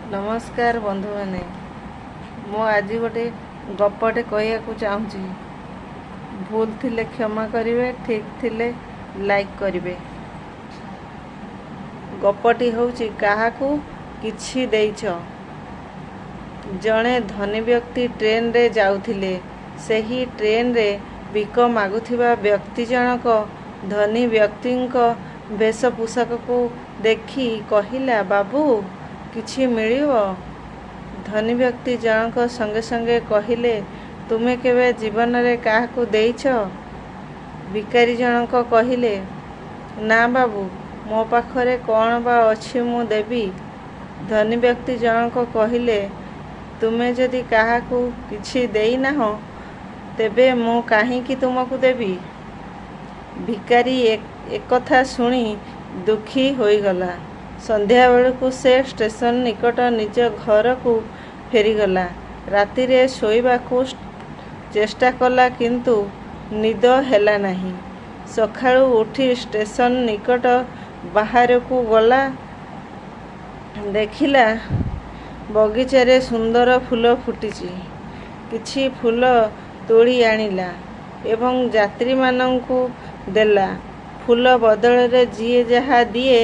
नमस्कार बंधु मैंने मु आज गोटे गपटे कहू चाहूँगी। भूल थिले क्षमा करिवे, ठीक थिले लाइक करिवे। गपटी होउची काहाकू किछि देइछ। जड़े धनी व्यक्ति ट्रेन रे जाउथिले। सेही ट्रेन रे बिक मागुथिबा व्यक्ति जनक धनी व्यक्तिंक वेश पोषाक को देखी कहिला, बाबू किछि मिलिबो। धनी व्यक्ति जनक संगे संगे कहिले, तुमे केवे जीवन रे काहाकू देइछ। भिकारी जनक कहिले, ना बाबू मो पाखरे कौन बा अछि मु देबी। धनी व्यक्ति जनक कहिले, तुमे जदि काहाकू किछि देई नाहो तेबे मु काहींकि तुमको देबी। भिकारी एक कथा सुनी दुखी होईगला। संध्या बेलू से स्टेशन निकट निज घर को फेरीगला। राति रे शोइबाकू चेष्टा कला किंतु निद हेला नहीं। सखाळू उठी स्टेशन निकट बाहर को गला। देखिला बगीचारे सुंदर फूल फुटिची। किछि फूल तोड़ी आनिला एवं यात्री मानंकु देला। फूल बदल रे जिए जहा दिए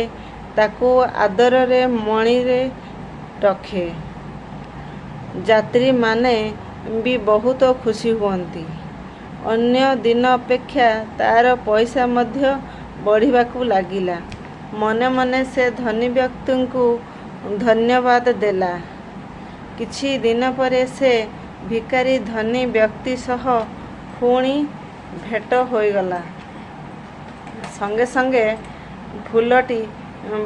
ताको आदर रे मणि रे रखे। यात्री माने भी बहुत खुशी हुअंती। अन्य दिन अपेक्षा तार पैसा मध्य बढ़िबाकू लागिला। मने मने से धनी व्यक्ति को धन्यवाद देला। किछि दिन परे से भिकारी धनी व्यक्ति सह पुणी भेट होईगला। संगे संगे फूलटी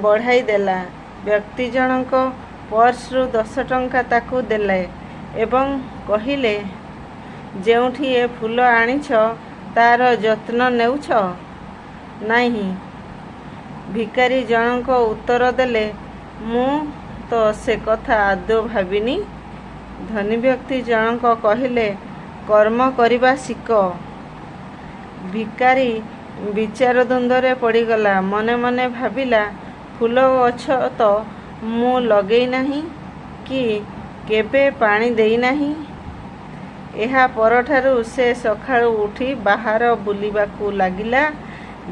बढ़ाई देला। व्यक्ति जनक पर्स रु 10 टंका ताकू देले एवं कहिले, जेउठी ए फूल आनिछ तार जत्न नेउछ नाही। भिकारी जनक उत्तर देले, मु तो से कथा आदौ भाबिनी। धनी व्यक्ति जनक कहिले, कर्म करिबा शिक। भिकारी विचार द्वंद्वरे पड़ीगला। मने मने भाबिला, फूल गछ तो मु लगेई नाही कि केबे पानी देई नाही। एहा परठारु से सखाळू उठी बाहर बुलिबाकू लागिला।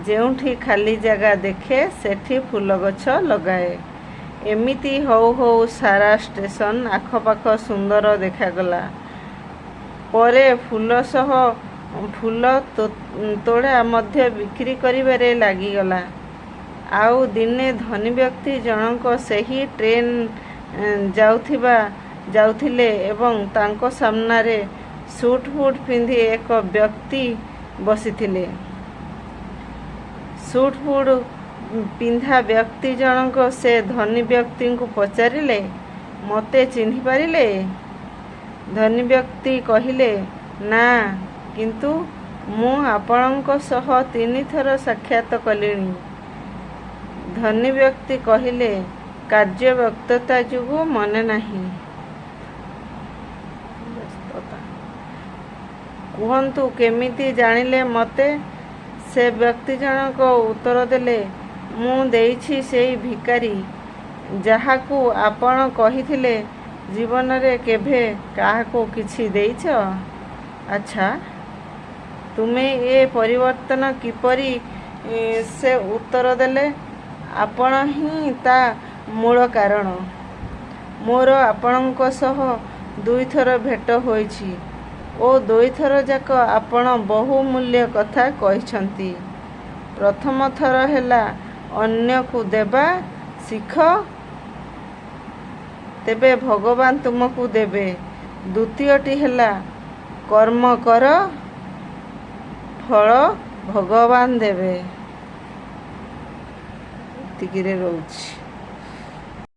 जेउठी खाली जगह देखे सेठी फूल गछ लगाए। एमिति हौ हौ सारा स्टेशन आखपाख सुंदर देखागला। परे फूल सह फूल तोड़ा मध्य बिक्री करिबारे लागिगला। आउ दिने धनी व्यक्ति जनक सेही ट्रेन जाउथिले एवं तांको सामनारे सूट फूट पिंधि एक व्यक्ति बसिथिले। सूट फूट पिंधा व्यक्ति जनक से धनी व्यक्ति को पचारिले, मते चिन्हि पारिले। धनी व्यक्ति कहिले, ना किंतु मु आपणको सह 3 थर साक्षात कलिनी। धनी व्यक्ति कहिले, कार्य व्यक्तता जुगु मने नाही। कुहंतु केमिति जानिले मते। से व्यक्ति जनक उत्तर देले, मु देइछि सेई भिकारी जाहाकू आपण कहिथिले जीवन रे केभे काहाकू किछि देइछ। अच्छा, तुमे ए परिवर्तन किपरि? से उत्तर देले, आपण ही ता मूल कारण। मोर आपणको सह 2 थर भेट होइछि ओ 2 थर जाक आपण बहुमूल्य कथा कहिछंती। प्रथम थर हेला अन्य को देबा शिख, तेबे भगवान तुमको देबे। द्वितीयटी हेला कर्म कर, फल भगवान देबे। तिकिरे रहउछि।